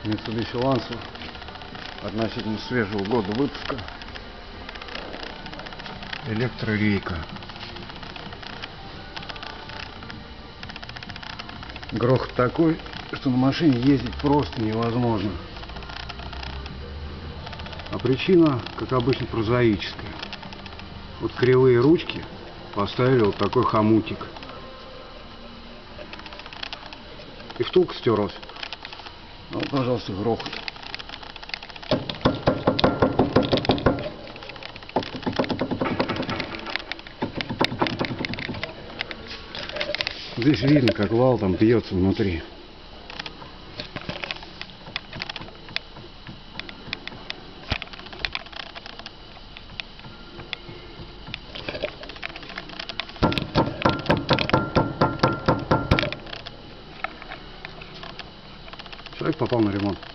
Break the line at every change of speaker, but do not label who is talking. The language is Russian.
Mitsubishi Lancer относительно свежего года выпуска. Электрорейка. Грохот такой, что на машине ездить просто невозможно. А причина, как обычно, прозаическая. Вот кривые ручки поставили вот такой хомутик. И втулка стерлась. Ну, пожалуйста, грохот. Здесь видно, как вал там бьется внутри. Человек попал на ремонт.